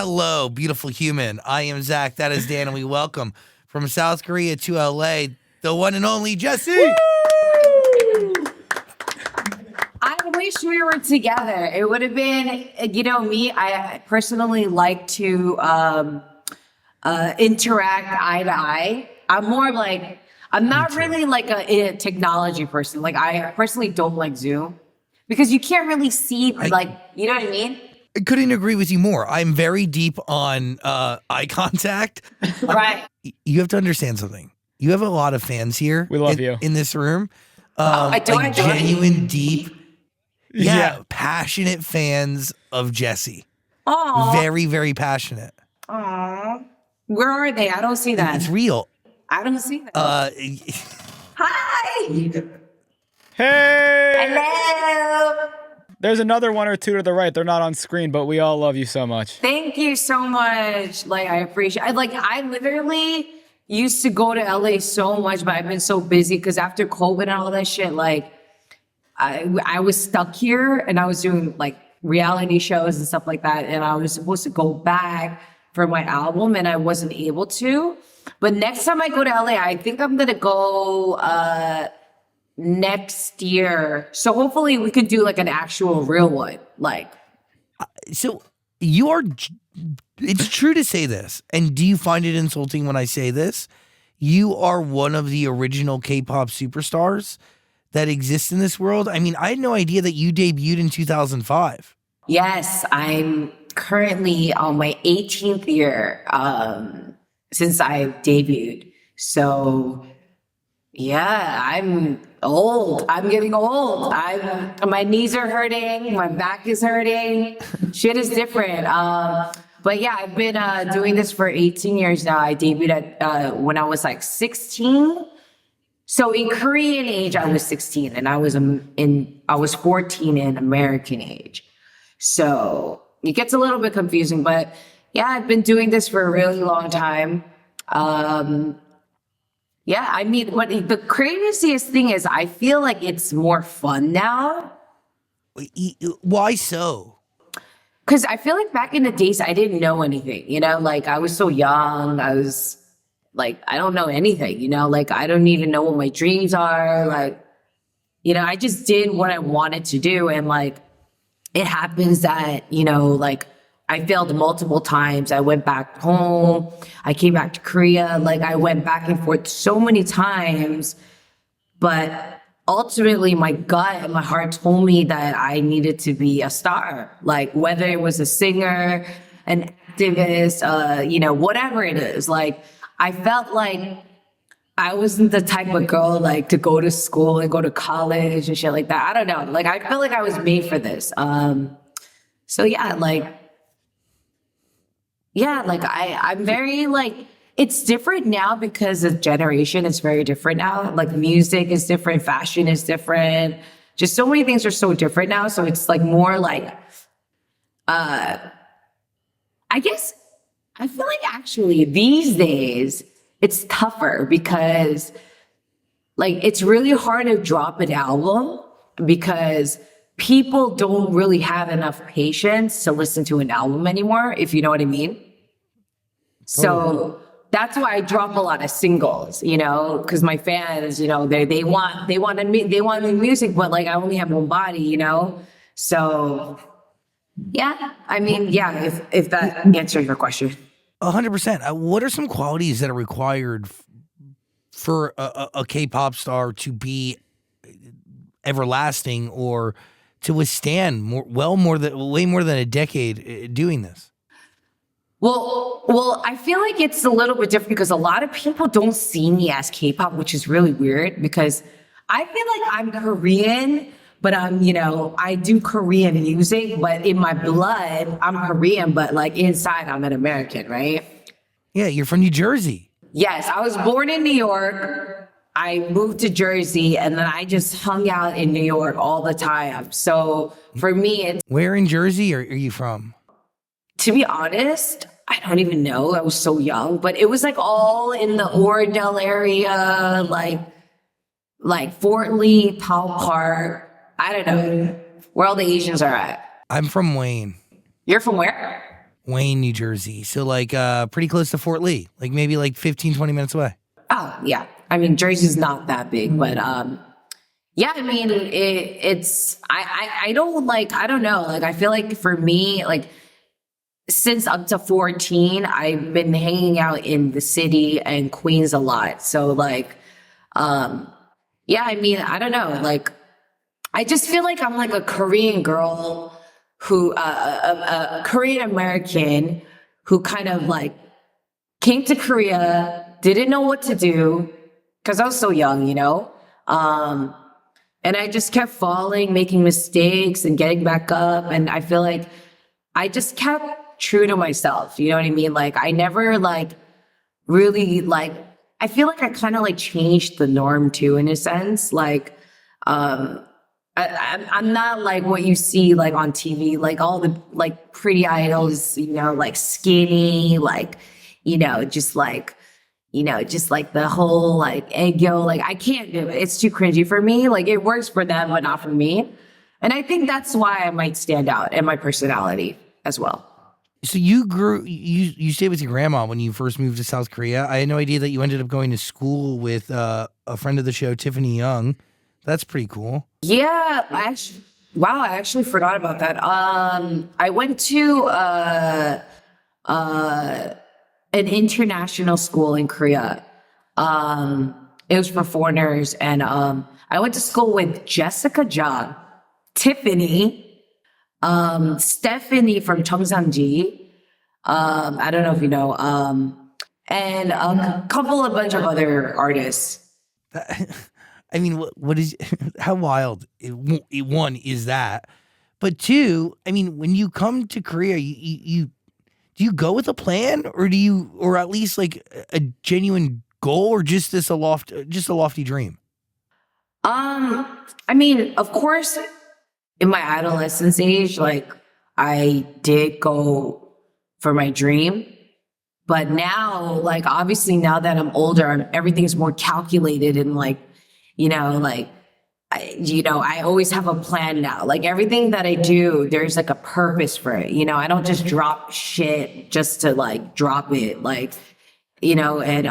Hello, beautiful human. I am Zach. That is Dan, and we welcome from South Korea to LA, the one and only Jessi. I wish we were together. It would have been, me. I personally like to interact eye to eye. I'm not really like a technology person. Like I personally don't like Zoom because you can't really see, you know what I mean? I couldn't agree with you more. I'm very deep on eye contact. Right. You have to understand something. You have a lot of fans here. We love you. In this room. Genuine, deep, passionate fans of Jessi. Oh, Very, very passionate. Aww. Where are they? I don't see that. It's real. I don't see that. Hi. Hey! Hello. There's another one or two to the right. They're not on screen, but we all love you so much. Thank you so much. I appreciate it. I literally used to go to LA so much, but I've been so busy because after COVID and all that shit, I was stuck here and I was doing reality shows and stuff like that. And I was supposed to go back for my album and I wasn't able to. But next time I go to LA, I think I'm going to go next year. So hopefully we could do an actual real one. So you are, it's true to say this. And do you find it insulting when I say this? You are one of the original K-pop superstars that exists in this world. I mean, I had no idea that you debuted in 2005. Yes, I'm currently on my 18th year since I debuted. So yeah, I'm old. I'm getting old. My knees are hurting. My back is hurting. Shit is different. But yeah, I've been doing this for 18 years now. I debuted when I was 16. So in Korean age, I was 16, and I was 14 in American age. So it gets a little bit confusing, but yeah, I've been doing this for a really long time. The craziest thing is I feel like it's more fun now. Why so? Because I feel like back in the days, I didn't know anything, I was so young. I was I don't know anything, I don't even know what my dreams are. I just did what I wanted to do. And it happens that, I failed multiple times. I went back home. I came back to Korea. I went back and forth so many times. But ultimately, my gut and my heart told me that I needed to be a star. Whether it was a singer, an activist, whatever it is. I felt like I wasn't the type of girl to go to school and go to college and shit like that. I don't know. I felt like I was made for this. So yeah, I'm very it's different now because the generation is very different now. Music is different, fashion is different. Just so many things are so different now. So it's more I guess I feel like actually these days it's tougher because it's really hard to drop an album because people don't really have enough patience to listen to an album anymore, if you know what I mean. So that's why I drop a lot of singles, because my fans, they want new music, but I only have one body, So yeah, if that answers your question. 100%. What are some qualities that are required for a K-pop star to be everlasting or to withstand way more than a decade doing this? Well, I feel like it's a little bit different because a lot of people don't see me as K-pop, which is really weird because I feel like I'm Korean, but I do Korean music, but in my blood, I'm Korean, but inside I'm an American, right? Yeah, you're from New Jersey. Yes, I was born in New York. I moved to Jersey and then I just hung out in New York all the time. So for me, Where in Jersey are you from? To be honest, I don't even know. I was so young, but it was all in the Oradell area, Fort Lee, Powell Park. I don't know where all the Asians are at. I'm from Wayne. You're from where? Wayne, New Jersey. So like pretty close to Fort Lee, like maybe like 15, 20 minutes away. Oh, yeah. I mean, Jersey's not that big, but yeah, I mean, I don't like, I don't know. Like, I feel like for me, like, since up to 14, I've been hanging out in the city and Queens a lot. So, like, yeah, I mean, I don't know. Like, I just feel like I'm like a Korean girl who, a Korean American who kind of like came to Korea, didn't know what to do because I was so young, you know? And I just kept falling, making mistakes and getting back up. And I feel like I just kept true to myself. You know what I mean? Like I never like really like, I feel like I kind of like changed the norm too, in a sense. Like, I'm not like what you see like on TV, like all the like pretty idols, you know, like skinny, like, you know, just like the whole like egg yolk, like I can't do it. It's too cringy for me. Like it works for them, but not for me. And I think that's why I might stand out in my personality as well. So you stayed with your grandma when you first moved to South Korea. I had no idea that you ended up going to school with a friend of the show, Tiffany Young. That's pretty cool. Yeah, I actually forgot about that. I went to an international school in Korea. It was for foreigners, and I went to school with Jessica Jung, Tiffany, Stephanie from Cheongsamji. I don't know if you know, and a bunch of other artists. I mean, what is how wild? One is that, but two, I mean, when you come to Korea, you do you go with a plan, or at least like a genuine goal, or just a lofty dream? I mean, of course, in my adolescence age, like I did go for my dream, but now, like obviously, now that I'm older, everything's more calculated and like. You know, like, I always have a plan now. Like everything that I do, there's like a purpose for it. You know, I don't just drop shit just to like drop it. Like, you know, and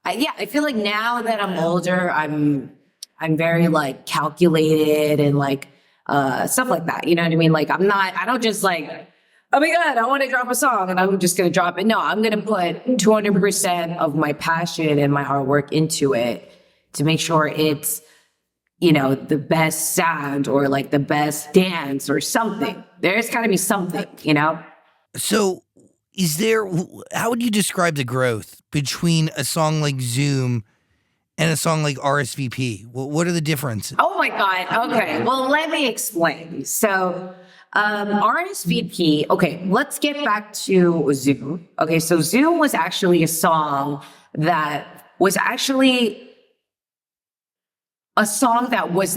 I feel like now that I'm older, I'm very like calculated and like stuff like that. You know what I mean? Like I don't just like, oh my God, I want to drop a song and I'm just going to drop it. No, I'm going to put 200% of my passion and my hard work into it to make sure it's, you know, the best sound or like the best dance or something. There's got to be something, you know? So how would you describe the growth between a song like Zoom and a song like RSVP? What are the differences? Oh my God. Okay. Well, let me explain. So, RSVP, okay, let's get back to Zoom. Okay. So Zoom was actually a song that was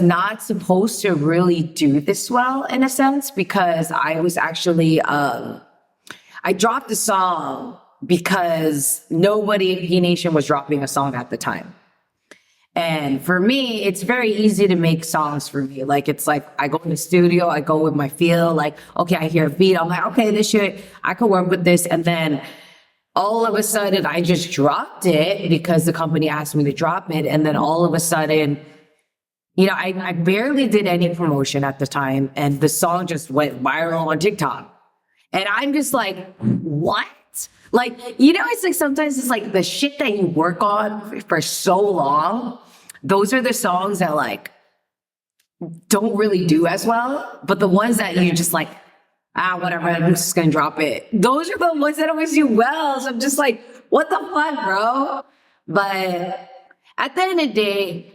not supposed to really do this well in a sense, because I was actually, I dropped the song because nobody in P Nation was dropping a song at the time. And for me, it's very easy to make songs for me. Like, it's like, I go in the studio, I go with my feel, like, okay, I hear a beat. I'm like, okay, I could work with this. And then all of a sudden I just dropped it because the company asked me to drop it. And then all of a sudden, you know, I barely did any promotion at the time, and the song just went viral on TikTok. And I'm just like, what? Like, you know, it's like sometimes it's like the shit that you work on for so long, those are the songs that like don't really do as well. But the ones that you just like, whatever, I'm just gonna drop it. Those are the ones that always do well. So I'm just like, what the fuck, bro? But at the end of the day,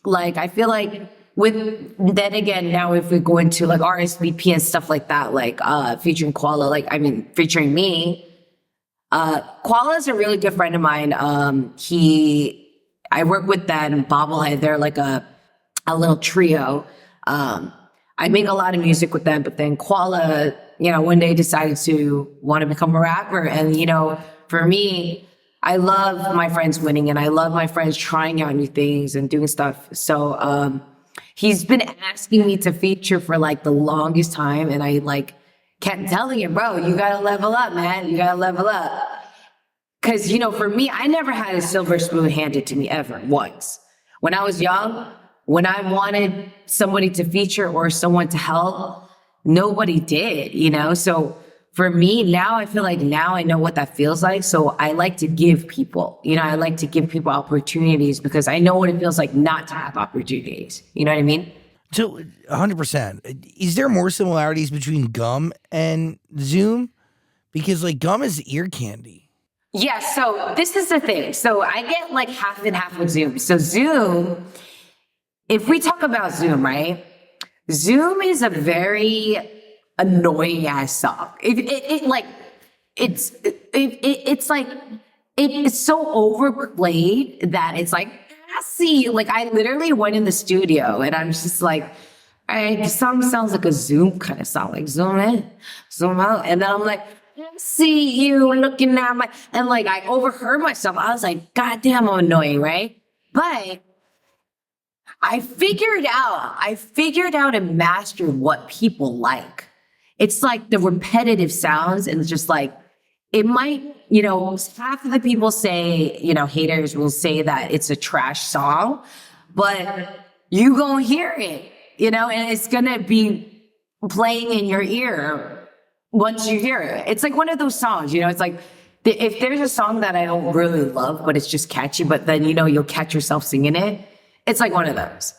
like, I feel like then again, now if we go into like RSVP and stuff like that, like featuring featuring me, Koala is a really good friend of mine. I work with them, Bobblehead. They're like a little trio. I make a lot of music with them, but then Koala, you know, one day decided to want to become a rapper. And, you know, for me, I love my friends winning and I love my friends trying out new things and doing stuff. So, he's been asking me to feature for like the longest time. And I like kept telling it, bro, you gotta level up, man. You gotta level up. Cause, you know, for me, I never had a silver spoon handed to me ever once. When I was young, when I wanted somebody to feature or someone to help, nobody did, you know? So for me now, I feel like now I know what that feels like. So I like to give people, you know, I like to give people opportunities because I know what it feels like not to have opportunities. You know what I mean? So 100%. Is there more similarities between gum and Zoom? Because like gum is ear candy. Yeah, so this is the thing. So I get like half and half with Zoom. So Zoom, if we talk about Zoom, right? Zoom is a very annoying ass song. It's like it's so overplayed that it's like see, like I literally went in the studio and I'm just like, all right, the song sounds like a Zoom kind of song, like zoom in, zoom out, and then I'm like, see you looking at my, and like I overheard myself. I was like, God damn, I'm annoying, right? But I figured out and mastered what people like. It's like the repetitive sounds and it's just like, it might, you know, half of the people say, you know, haters will say that it's a trash song, but you gonna hear it, you know, and it's gonna be playing in your ear once you hear it. It's like one of those songs, you know, it's like, if there's a song that I don't really love, but it's just catchy, but then, you know, you'll catch yourself singing it. It's like one of those.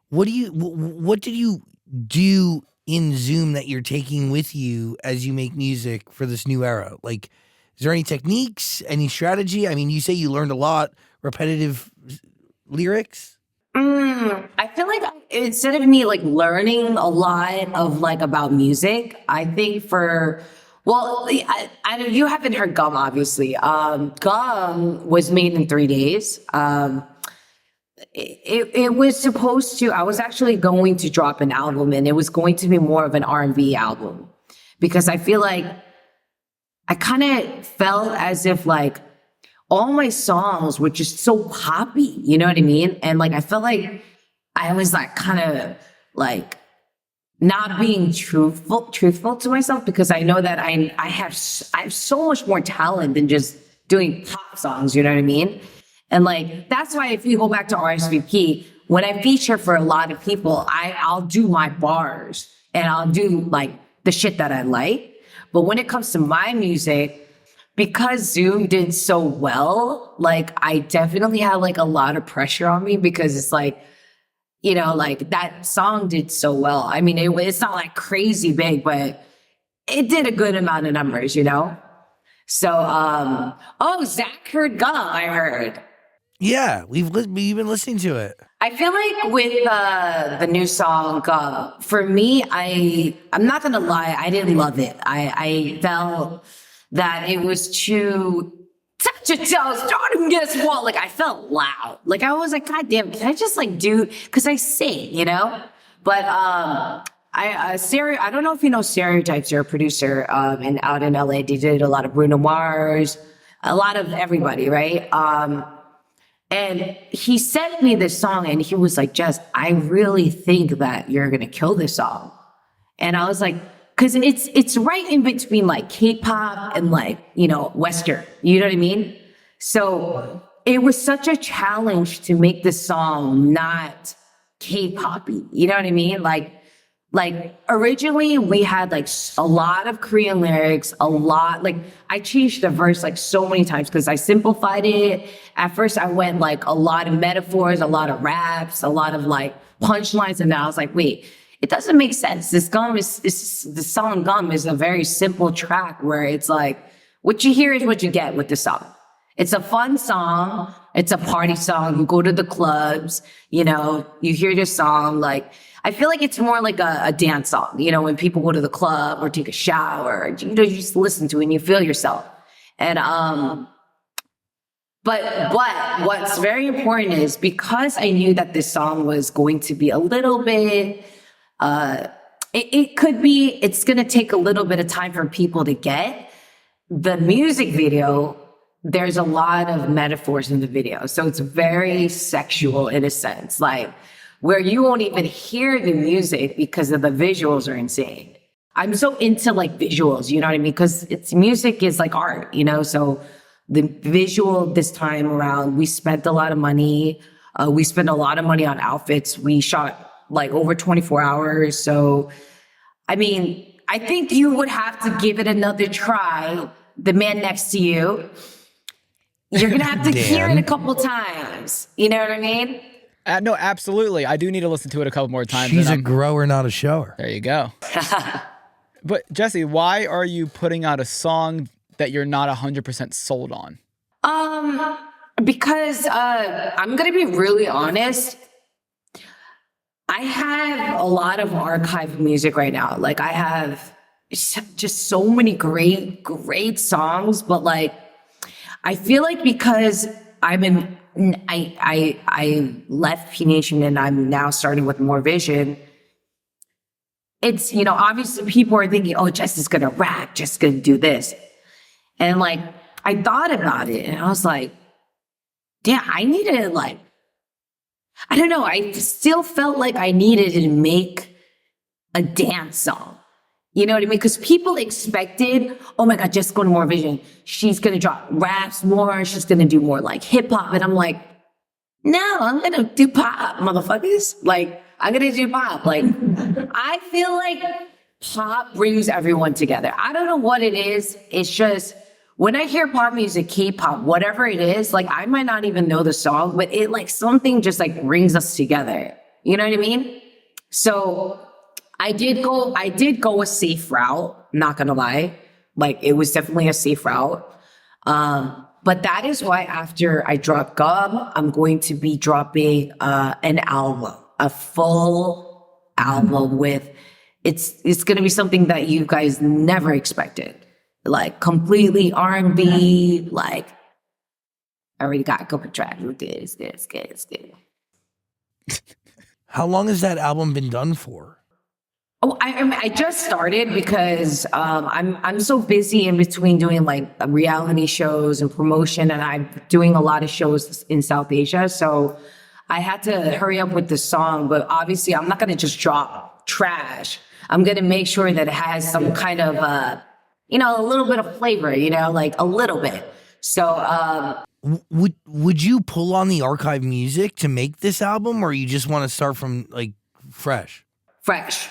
What did you do in Zoom that you're taking with you as you make music for this new era? Like, is there any techniques, any strategy? I mean, you say you learned a lot, repetitive lyrics. I feel like instead of me like learning a lot of like about music, I think I you haven't heard Gum, obviously. Gum was made in 3 days. It was supposed to, I was actually going to drop an album and it was going to be more of an R&B album because I feel like I kind of felt as if like all my songs were just so poppy, you know what I mean? And like, I felt like I was like kind of like not being truthful to myself because I know that I have so much more talent than just doing pop songs, you know what I mean? And like, that's why if you go back to RSVP, when I feature for a lot of people, I'll do my bars and I'll do like the shit that I like. But when it comes to my music, because Zoom did so well, like I definitely had like a lot of pressure on me because it's like, you know, like that song did so well. I mean, it's not like crazy big, but it did a good amount of numbers, you know? So, Zach heard Gum, I heard. Yeah, we've been listening to it. I feel like with the new song, for me, I'm not gonna lie, I didn't love it. I felt that it was too touch your toes, don't guess what? Like I felt loud. Like I was like, God damn, can I just like do? Because I sing, you know. But I don't know if you know Stereotypes. You're a producer, and out in LA, they did a lot of Bruno Mars, a lot of everybody, right? And he sent me this song and he was like, Jess, I really think that you're going to kill this song. And I was like, cause it's right in between like K-pop and like, you know, Western, you know what I mean? So it was such a challenge to make this song not K-poppy, you know what I mean? Like originally we had like a lot of Korean lyrics, like I changed the verse like so many times because I simplified it. At first I went like a lot of metaphors, a lot of raps, a lot of like punchlines. And then I was like, wait, it doesn't make sense. The song Gum is a very simple track where it's like, what you hear is what you get with the song. It's a fun song. It's a party song. You go to the clubs, you know, you hear this song, like, I feel like it's more like a dance song, you know, when people go to the club or take a shower, you know, you just listen to it and you feel yourself. And, but what's very important is because I knew that this song was going to be a little bit, it's going to take a little bit of time for people to get the music video. There's a lot of metaphors in the video. So it's very sexual in a sense, like, where you won't even hear the music because of the visuals are insane. I'm so into like visuals, you know what I mean? Because it's music is like art, you know? So the visual this time around, we spent a lot of money. We spent a lot of money on outfits. We shot like over 24 hours. So, I mean, I think you would have to give it another try. The man next to you, you're going to have to hear it a couple times. You know what I mean? No, absolutely. I do need to listen to it a couple more times. She's a grower, not a shower. There you go. But Jessi, why are you putting out a song that you're not 100% sold on? Because I'm going to be really honest. I have a lot of archive music right now. Like I have just so many great songs, but like I feel like because I left P Nation and I'm now starting with More Vision. It's, you know, obviously people are thinking, oh, Jess is gonna rap, Jess is gonna do this. And like, I thought about it and I was like, damn, I needed like, I don't know, I still felt like I needed to make a dance song. You know what I mean? Because people expected, oh my God, Jess going to More Vision. She's gonna drop raps more, she's gonna do more like hip hop. And I'm like, no, I'm gonna do pop, motherfuckers. Like, I'm gonna do pop. Like, I feel like pop brings everyone together. I don't know what it is. It's just when I hear pop music, K-pop, whatever it is, like I might not even know the song, but it like something just like brings us together. You know what I mean? So I did go a safe route, not gonna lie. Like it was definitely a safe route. But that is why after I drop Gum, I'm going to be dropping an album, a full album with it's gonna be something that you guys never expected. Like completely R&B, like I already got a couple tracks. It's good. How long has that album been done for? Oh, I just started because I'm so busy in between doing like reality shows and promotion, and I'm doing a lot of shows in South Asia. So I had to hurry up with the song, but obviously I'm not gonna just drop trash. I'm gonna make sure that it has some kind of a little bit of flavor, like a little bit. So would you pull on the archive music to make this album, or you just want to start from like fresh? Fresh.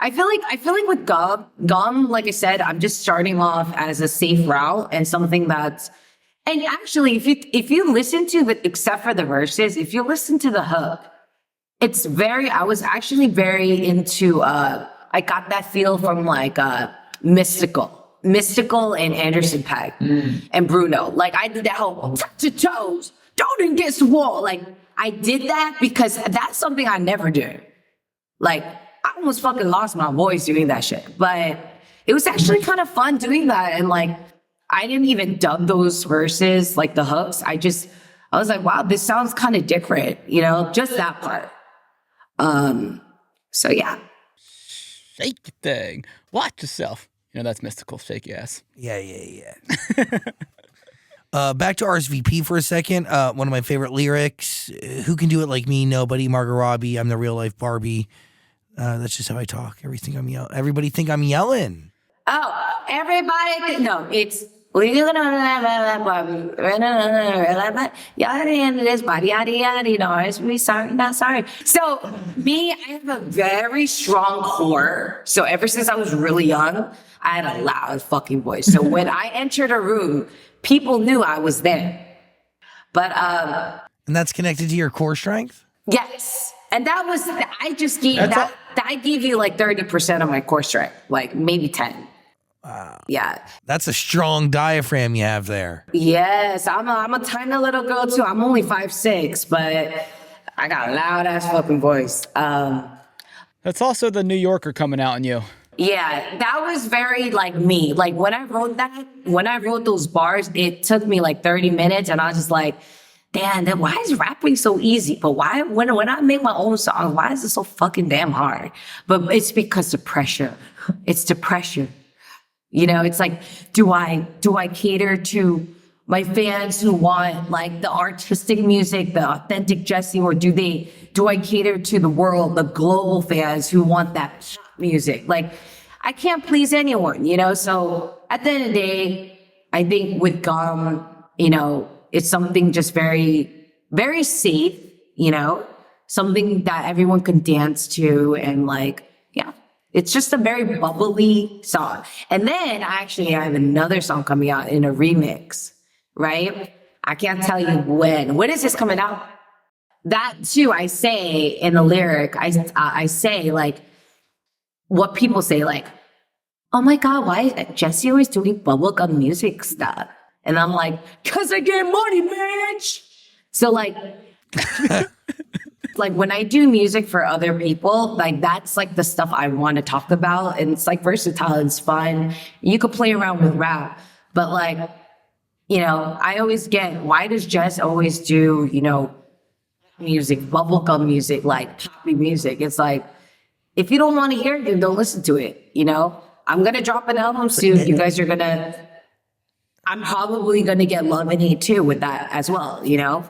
I feel like with Gum, like I said, I'm just starting off as a safe route and something that's, and actually, if you listen to the, except for the verses, if you listen to the hook, I was actually very into, I got that feel from like, Mystical and Anderson .Paak and Bruno. Like I did that whole touch your toes, don't against the wall. Like I did that because that's something I never do. Like, I almost fucking lost my voice doing that shit. But it was actually kind of fun doing that. And like, I didn't even dub those verses, like the hooks. I was like, wow, this sounds kind of different, just that part. So yeah. Shake your thing. Watch yourself. That's Mystical. Shake your ass. Yeah. Back to RSVP for a second. One of my favorite lyrics. Who can do it like me? Nobody. Margot Robbie. I'm the real life Barbie. That's just how I talk. Everybody think I'm yelling. Oh, everybody. No, it's. Sorry, not sorry. So me, I have a very strong core. So ever since I was really young, I had a loud fucking voice. So when I entered a room, people knew I was there. But and that's connected to your core strength? Yes. And that was I gave you like 30% of my core strength, like maybe 10. Wow. Yeah. That's a strong diaphragm you have there. Yes. I'm a tiny little girl too. I'm only 5'6", but I got a loud ass fucking voice. That's also the New Yorker coming out in you. Yeah, that was very like me. Like when I wrote those bars, it took me like 30 minutes and I was just like, damn, why is rapping so easy? But why, when I make my own songs, why is it so fucking damn hard? But it's because the pressure. It's the pressure. It's like, do I cater to my fans who want like the artistic music, the authentic Jessi, or do I cater to the world, the global fans who want that music? Like, I can't please anyone, you know? So at the end of the day, I think with Gum, you know, it's something just very, very safe, you know, something that everyone can dance to. And like, yeah, it's just a very bubbly song. And then actually I have another song coming out in a remix, right? I can't tell you when. When is this coming out? That too, I say in the lyric, I say like what people say, like, oh my God, why is Jessi always doing bubblegum music stuff? And I'm like, cause I get money, bitch. So like, like when I do music for other people, like that's like the stuff I want to talk about. And it's like versatile, it's fun. You could play around with rap, but like, you know, I always get, why does Jess always do, you know, music, bubblegum music, like poppy music? It's like, if you don't want to hear it, then don't listen to it, you know? I'm going to drop an album soon. You guys are going to, I'm probably going to get love and hate too with that as well, you know?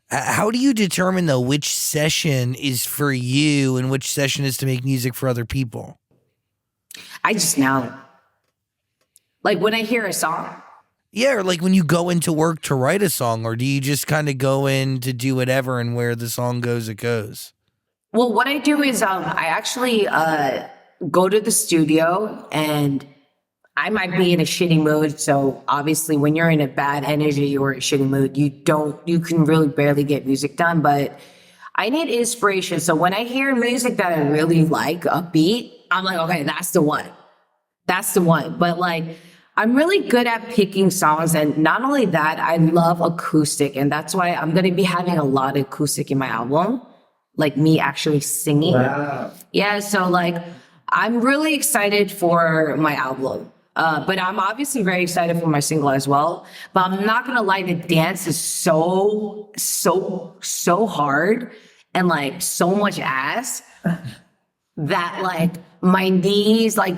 How do you determine, though, which session is for you and which session is to make music for other people? I just know. Like when I hear a song. Yeah, or like when you go into work to write a song, or do you just kind of go in to do whatever and where the song goes, it goes? Well, what I do is I actually go to the studio, and I might be in a shitty mood. So obviously when you're in a bad energy or a shitty mood, you can really barely get music done, but I need inspiration. So when I hear music that I really like, a beat, I'm like, okay, that's the one. That's the one. But like, I'm really good at picking songs. And not only that, I love acoustic. And that's why I'm going to be having a lot of acoustic in my album, like me actually singing. Wow. Yeah. So like, I'm really excited for my album. But I'm obviously very excited for my single as well. But I'm not gonna lie, the dance is so hard and like so much ass that like my knees, like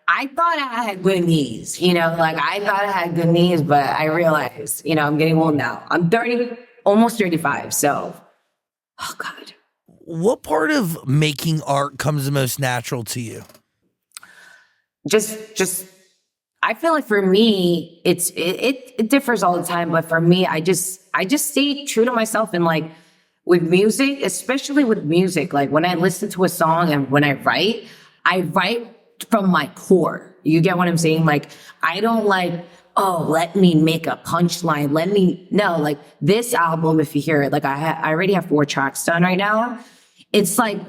I thought I had good knees, you know, like I thought I had good knees, but I realized, you know, I'm getting old now. I'm 30, almost 35. So, oh God. What part of making art comes the most natural to you? Just I feel like for me it differs all the time, but for me I just stay true to myself. And like with music, especially with music, like when I listen to a song and when I write from my core. You get what I'm saying? Like I don't like, oh, let me make a punchline, like this album, if you hear it, like I already have 4 tracks done right now. It's like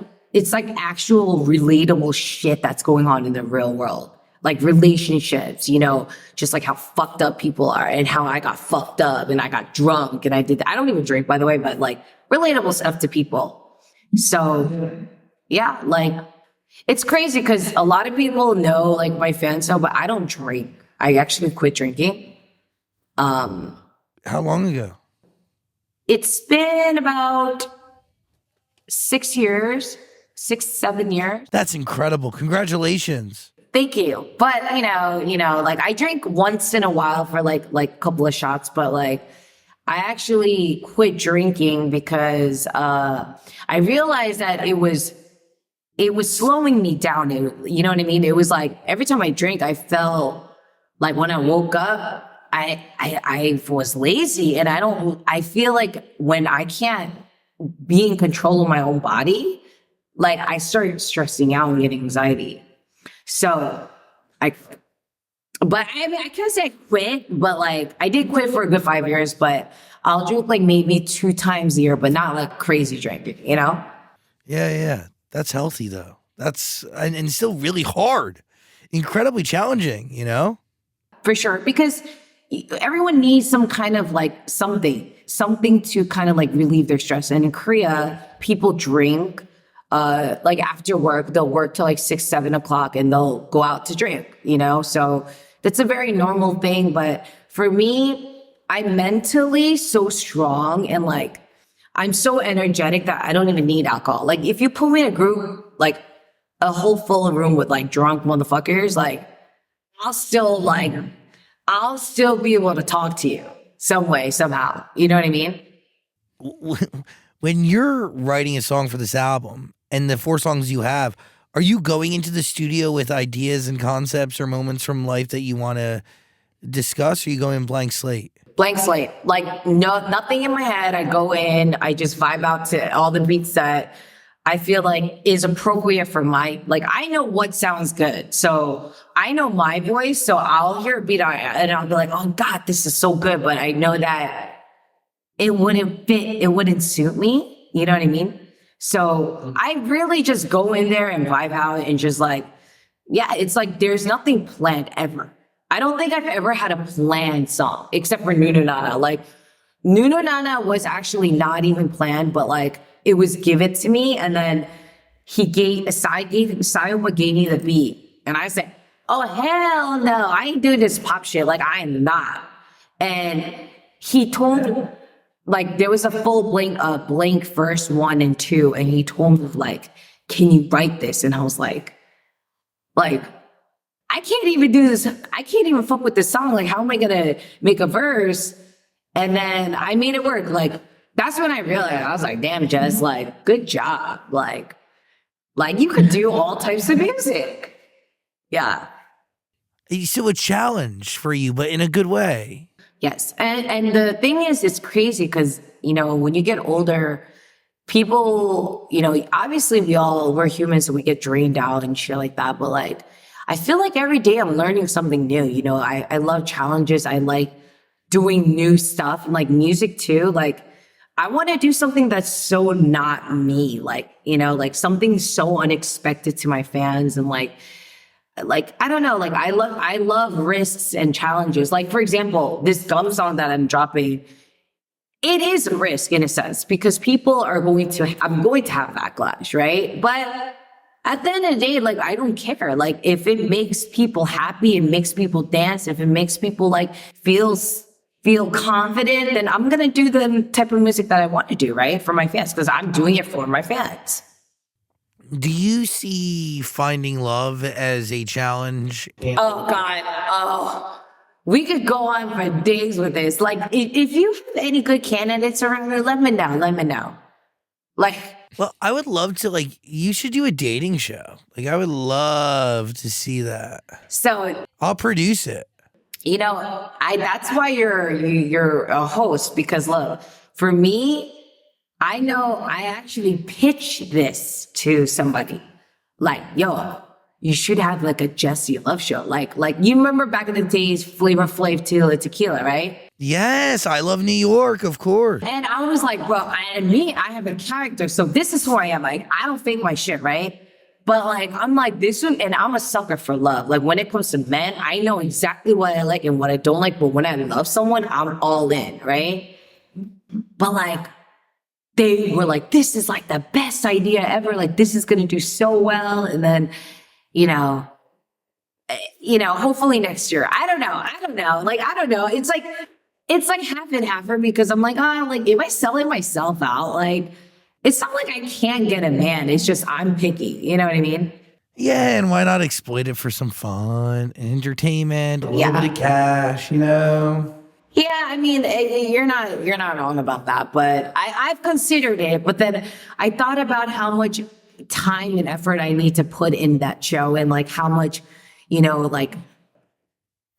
actual relatable shit that's going on in the real world. Like relationships, you know, just like how fucked up people are and how I got fucked up and I got drunk and I did that. I don't even drink, by the way, but like relatable stuff to people. So yeah, like it's crazy because a lot of people know, like my fans know, but I don't drink. I actually quit drinking. How long ago? It's been about 6 years, 7 years. That's incredible. Congratulations. Thank you. But you know, like I drink once in a while for like a couple of shots, but like I actually quit drinking because I realized that it was slowing me down. You know what I mean? It was like every time I drink, I felt like when I woke up, I was lazy, and I feel like when I can't be in control of my own body, like I started stressing out and getting anxiety. So I mean, I can't say I quit, but like I did quit for a good 5 years, but I'll drink like maybe 2 times a year, but not like crazy drinking, you know? Yeah. That's healthy though. That's, and still really hard, incredibly challenging, you know? For sure. Because everyone needs some kind of like something to kind of like relieve their stress. And in Korea, people drink, like after work, they'll work till like 6, 7 o'clock and they'll go out to drink, you know? So that's a very normal thing. But for me, I'm mentally so strong and like, I'm so energetic that I don't even need alcohol. Like if you put me in a group, like a whole full room with like drunk motherfuckers, like I'll still like I'll still be able to talk to you some way, somehow. You know what I mean? When you're writing a song for this album and the 4 songs you have, are you going into the studio with ideas and concepts or moments from life that you want to discuss? Or are you going blank slate? Blank slate. Like, no, nothing in my head. I go in, I just vibe out to all the beats that I feel like is appropriate for I know what sounds good. So I know my voice. So I'll hear a beat and I'll be like, oh God, this is so good. But I know that it wouldn't fit. It wouldn't suit me. You know what I mean? So I really just go in there and vibe out and just it's like there's nothing planned ever. I don't think I've ever had a planned song except for Nuno Nana. Like Nuno Nana was actually not even planned, but it was given to me. And then Sai gave me the beat. And I said, oh, hell no, I ain't doing this pop shit. I am not. And he told me, there was a full blank verse 1 and 2. And he told me, can you write this? And I was like, I can't even do this. I can't even fuck with this song. How am I going to make a verse? And then I made it work. That's when I realized, I was like, damn, Jess, good job. You could do all types of music. Yeah. So a challenge for you, but in a good way. Yes. And the thing is, it's crazy because, when you get older, people, obviously we're humans, so we get drained out and shit like that. But I feel like every day I'm learning something new. I love challenges. I like doing new stuff and music too. I want to do something that's so not me, something so unexpected to my fans. And I don't know, I love risks and challenges. For example, this gum song that I'm dropping, it is a risk in a sense because I'm going to have backlash, right? But at the end of the day, I don't care. If it makes people happy, it makes people dance, if it makes people feel confident, then I'm going to do the type of music that I want to do, right? For my fans, because I'm doing it for my fans. Do you see finding love as a challenge? Oh, God. Oh, we could go on for days with this. If you have any good candidates around here, let me know. Well, I would love to, you should do a dating show. I would love to see that. So I'll produce it. That's why you're a host, because look, for me, I know I actually pitched this to somebody. Yo, you should have a Jessi love show. You remember back in the days, Flavor Flav Tequila, right? Yes, I love New York, of course. And I was like, well, I have a character, so this is who I am. I don't fake my shit, right? But I'm this one, and I'm a sucker for love. When it comes to men, I know exactly what I like and what I don't like. But when I love someone, I'm all in, right? But they were this is the best idea ever. This is gonna do so well. And then, hopefully next year. I don't know. I don't know. It's half and half because I'm am I selling myself out? It's not I can't get a man. It's just I'm picky. You know what I mean? Yeah, and why not exploit it for some fun, entertainment, a little bit of cash, Yeah, I mean, you're not wrong about that, but I've considered it. But then I thought about how much time and effort I need to put in that show, and how much,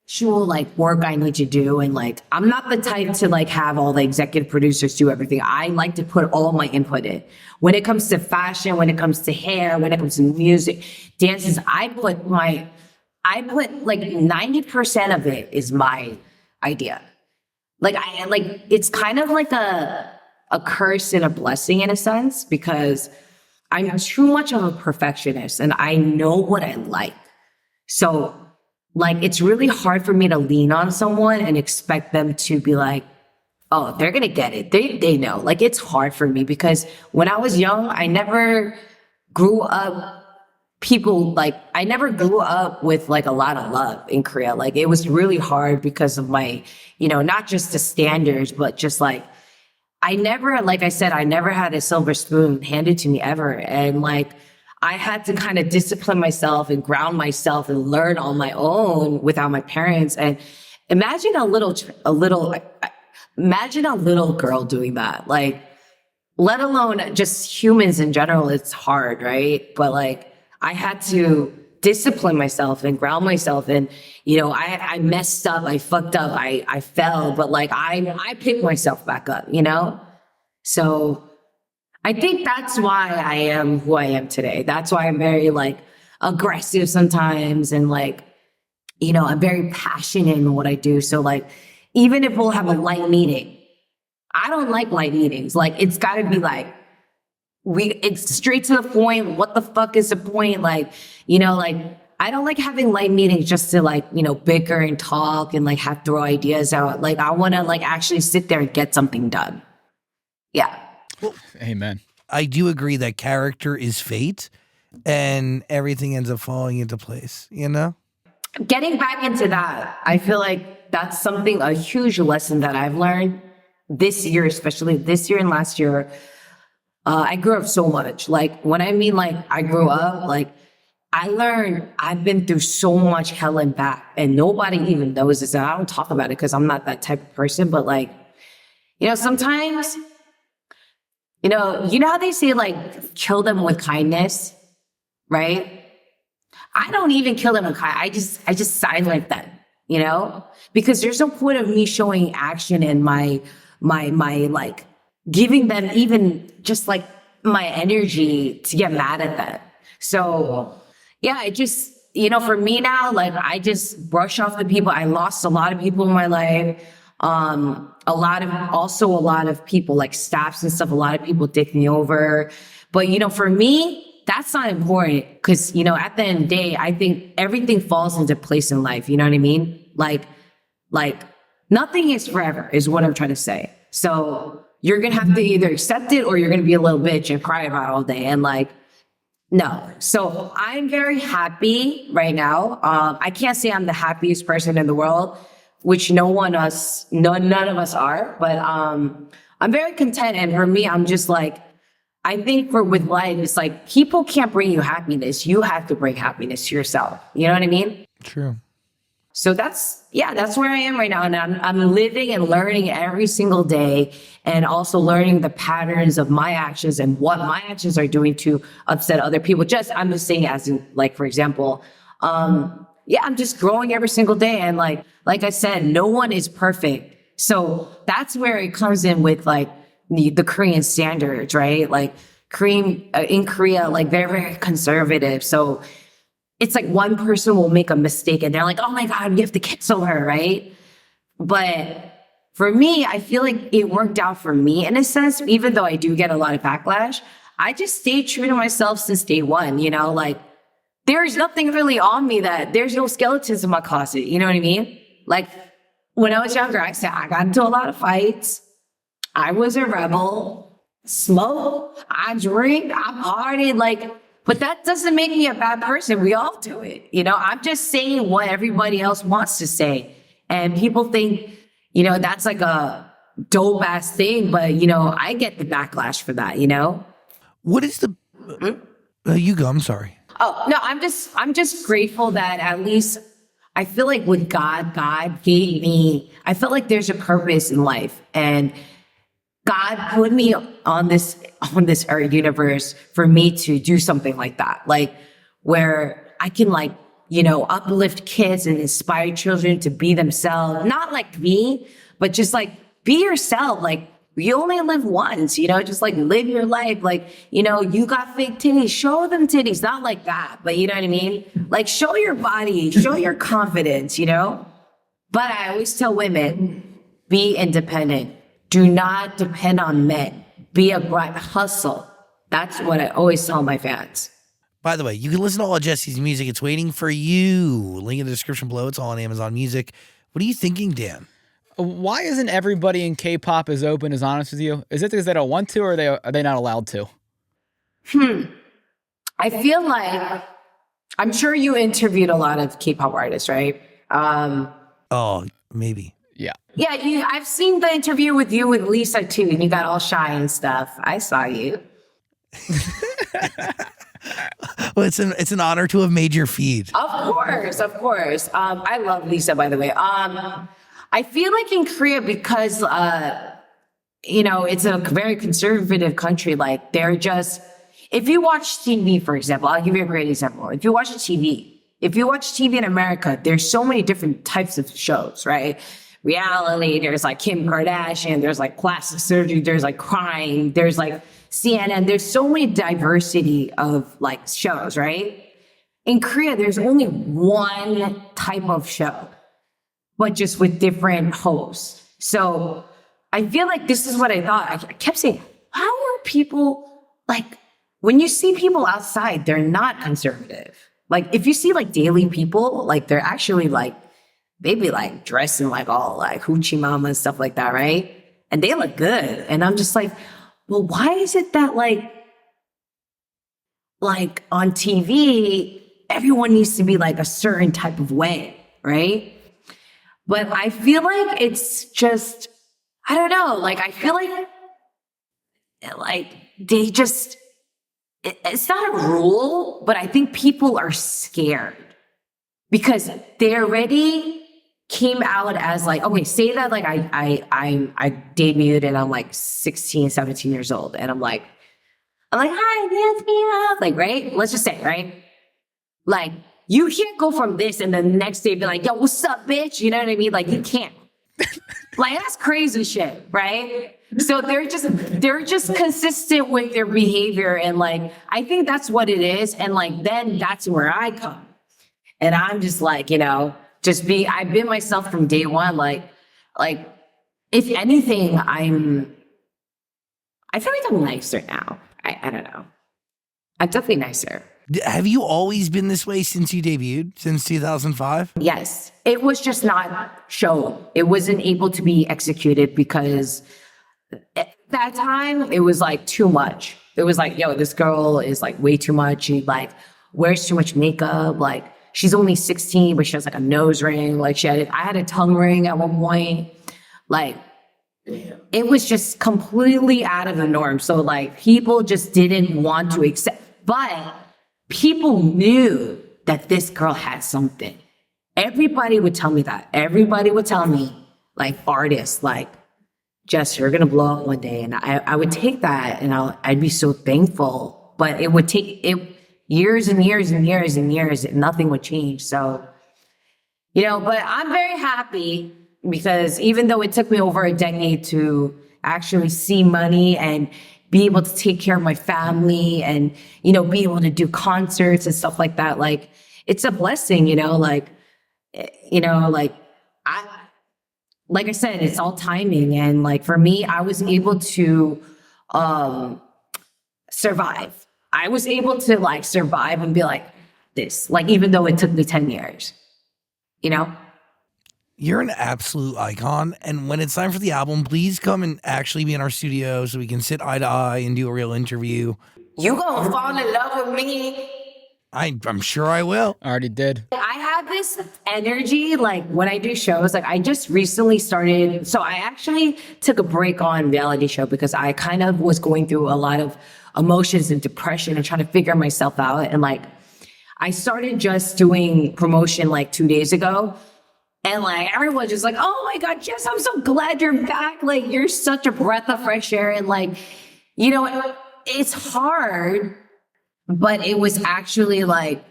actual work I need to do. And I'm not the type to have all the executive producers do everything. I like to put all my input in. When it comes to fashion, when it comes to hair, when it comes to music, dances, I put 90% of it is my idea. It's kind of a curse and a blessing in a sense, because I'm too much of a perfectionist and I know what I like. So it's really hard for me to lean on someone and expect them to be oh, they're going to get it. They know. It's hard for me because when I was young, I never grew up I never grew up with a lot of love in Korea. It was really hard because of my, not just the standards, but just I never, I said, I never had a silver spoon handed to me ever. And I had to kind of discipline myself and ground myself and learn on my own without my parents. And imagine imagine a little girl doing that. Like, let alone just humans in general, it's hard, right? But like, I had to discipline myself and ground myself. And, I messed up, I fucked up, I fell, but like, I picked myself back up, So I think that's why I am who I am today. That's why I'm very like aggressive sometimes. And like, I'm very passionate in what I do. So like, even if we'll have a light meeting, I don't like light meetings. Like, it's got to be like, it's straight to the point. What the fuck is the point? Like, like, I don't like having light meetings just to like, bicker and talk and like have throw ideas out. Like, I want to like actually sit there and get something done. Yeah. Amen. I do agree that character is fate and everything ends up falling into place, Getting back into that, I feel like that's something, a huge lesson that I've learned this year, especially this year and last year. I grew up so much. Like, when I mean like I grew up, like I learned I've been through so much hell and back, and nobody even knows this. And I don't talk about it because I'm not that type of person. But like, sometimes, you know how they say like kill them with kindness, right? I don't even kill them with kindness. I just silence them, because there's no point of me showing action in my like giving them even just like my energy to get mad at them. So yeah, it just, for me now, like I just brush off the people. I lost a lot of people in my life. A lot of people like staffs and stuff, a lot of people dick me over. But, for me, that's not important because, at the end of the day, I think everything falls into place in life. You know what I mean? Like nothing is forever is what I'm trying to say. So you're going to have to either accept it or you're going to be a little bitch and cry about it all day. And like, no. So I'm very happy right now. I can't say I'm the happiest person in the world, which none of us are, but I'm very content. And for me, I'm just like, I think with life, it's like people can't bring you happiness. You have to bring happiness to yourself. You know what I mean? True. So that's where I am right now. And I'm living and learning every single day, and also learning the patterns of my actions and what my actions are doing to upset other people. I'm just saying as in, like, for example, I'm just growing every single day. And like I said, no one is perfect. So that's where it comes in with like the Korean standards, right? Like in Korea, like they're very conservative. So it's like one person will make a mistake and they're like, oh my God, you have to cancel her, right? But for me, I feel like it worked out for me in a sense, even though I do get a lot of backlash. I just stayed true to myself since day one, like there's nothing really on me there's no skeletons in my closet. You know what I mean? Like when I was younger, I got into a lot of fights. I was a rebel, smoke, I drink, I party, but that doesn't make me a bad person. We all do it. I'm just saying what everybody else wants to say. And people think, that's like a dope ass thing, but I get the backlash for that, What is the, you go, I'm sorry. Oh, no, I'm just grateful that at least I feel like with God gave me, I felt like there's a purpose in life, and God put me on this earth universe for me to do something like that. Like where I can uplift kids and inspire children to be themselves, not like me, but just like be yourself. Like you only live once, just like live your life. Like, you got fake titties, show them titties, not like that, but you know what I mean? Like show your body, show your confidence, But I always tell women, be independent. Do not depend on men. Be a grind, hustle. That's what I always tell my fans. By the way, you can listen to all of Jessi's music. It's waiting for you. Link in the description below. It's all on Amazon Music. What are you thinking, Dan? Why isn't everybody in K-pop as open, as honest with you? Is it because they don't want to, or are they not allowed to? I feel like, I'm sure you interviewed a lot of K-pop artists, right? Oh, maybe. Yeah. Yeah, I've seen the interview with you with Lisa too, and you got all shy and stuff. I saw you. Well, it's an honor to have made your feed. Of course. I love Lisa, by the way. I feel like in Korea, because it's a very conservative country. Like they're just, if you watch TV, for example, I'll give you a great example. If you watch TV in America, there's so many different types of shows, right? Reality, there's like Kim Kardashian, there's like plastic surgery, there's like crime, there's like CNN. There's so many diversity of like shows, right? In Korea, there's only one type of show, but just with different hosts. So I feel like this is what I thought. I kept saying, how are people, like, when you see people outside, they're not conservative. Like, if you see like daily people, like they're actually like, maybe like dressing like all like hoochie mama and stuff like that, right? And they look good. And I'm just like, well, why is it that like on TV, everyone needs to be like a certain type of way, right? But I feel like it's just, I don't know. Like, I feel like they just, it's not a rule, but I think people are scared because they already came out as like, okay, say that like I debuted and I'm like 16, 17 years old. And I'm like, hi, Nancy. Like, right? Let's just say, right? Like, you can't go from this and the next day be like, yo, what's up, bitch? You know what I mean? Like, you can't. Like, that's crazy shit, right? So they're just consistent with their behavior. And like, I think that's what it is. And like, then that's where I come. And I'm just like, I've been myself from day one. Like, if anything, I feel like I'm nicer now. I don't know. I'm definitely nicer. Have you always been this way since you debuted, since 2005? Yes. It was just not shown. It wasn't able to be executed because at that time, it was like too much. It was like, yo, this girl is like way too much. She like wears too much makeup. Like, she's only 16, but she has like a nose ring. Like, I had a tongue ring at one point. Like, it was just completely out of the norm. So like, people just didn't want to accept, but people knew that this girl had something. Everybody would tell me that. Everybody would tell me, like, artists, like, Jess, you're gonna blow up one day. And I would take that and I'd be so thankful. But it would take years and years and years and years, and nothing would change. So, but I'm very happy because even though it took me over a decade to actually see money and be able to take care of my family and, be able to do concerts and stuff like that, like, it's a blessing, like I said, it's all timing. And like, for me, I was able to survive. I was able to like survive and be like this, like, even though it took me 10 years, You're an absolute icon. And when it's time for the album, please come and actually be in our studio so we can sit eye to eye and do a real interview. You gonna fall in love with me? I'm sure I will. I already did. I have this energy, like when I do shows, like I just recently started. So I actually took a break on reality show because I kind of was going through a lot of emotions and depression and trying to figure myself out. And like, I started just doing promotion like 2 days ago. And like, everyone's just like, oh my God, Jess, I'm so glad you're back. Like, you're such a breath of fresh air. And like, it's hard, but it was actually like,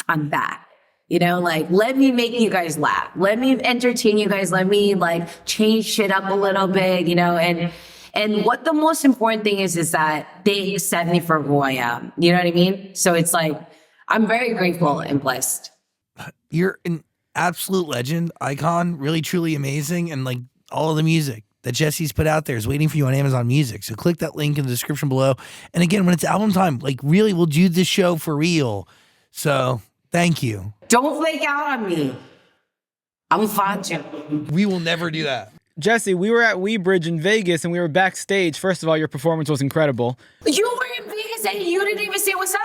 I'm back, like, let me make you guys laugh. Let me entertain you guys. Let me like change shit up a little bit, and what the most important thing is that they accept me for who I am. You know what I mean? So it's like, I'm very grateful and blessed. You're an absolute legend, icon, really, truly amazing. And like, all of the music that Jessi's put out there is waiting for you on Amazon Music. So click that link in the description below. And again, when it's album time, like, really, we'll do this show for real. So thank you. Don't flake out on me. I'm fine too. We will never do that. Jessi, we were at Weebridge in Vegas and we were backstage. First of all, your performance was incredible. You were in Vegas and you didn't even say what's up?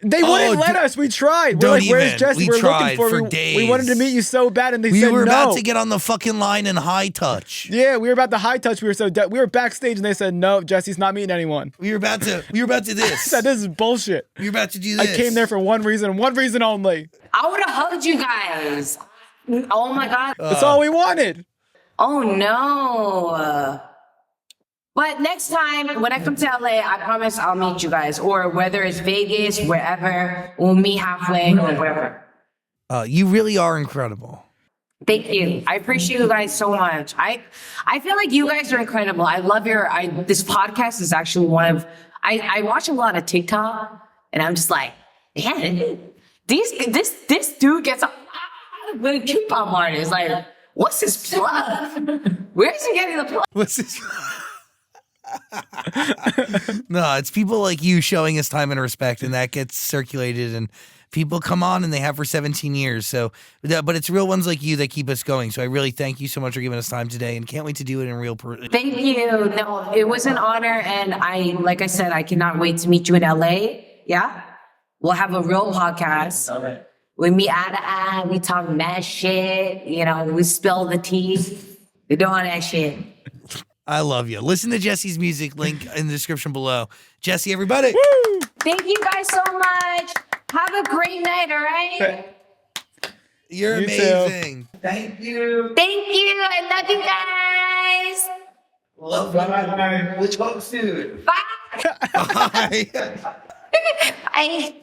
They wouldn't let us. We tried. We're don't like, where's even. Jessi? We We're tried looking for for we days. wanted to meet you so bad, and they We said were no. about to get on the fucking line in high touch. Yeah, we were about to high touch. We were backstage, and they said no. Jesse's not meeting anyone. We were about to I this. said this is bullshit. We were about to do I this. came there for one reason only. I would have hugged you guys. Oh my God. That's all we wanted. Oh no. But next time when I come to LA, I promise I'll meet you guys. Or whether it's Vegas, wherever, we'll meet halfway or wherever. You really are incredible. Thank you. I appreciate you guys so much. I feel like you guys are incredible. I love this podcast is actually I watch a lot of TikTok and I'm just like, man, this dude gets a with a Kpop artist. Like, what's his plug? Where's he getting the plug? What's this? No, it's people like you showing us time and respect, and that gets circulated, and people come on, and they have for 17 years. So, but it's real ones like you that keep us going. So I really thank you so much for giving us time today, and can't wait to do it in real person. Thank you. No, it was an honor, and like I said, I cannot wait to meet you in LA. Yeah, we'll have a real podcast. We meet eye to eye. We talk mad shit. You know, we spill the tea. We're doing that shit. I love you. Listen to Jessi's music, link in the description below. Jessi, everybody. Woo! Thank you guys so much. Have a great night, all right? You're You amazing. too. Thank you. Thank you. I love you guys. Love you. We'll talk soon. Bye. Bye. Bye.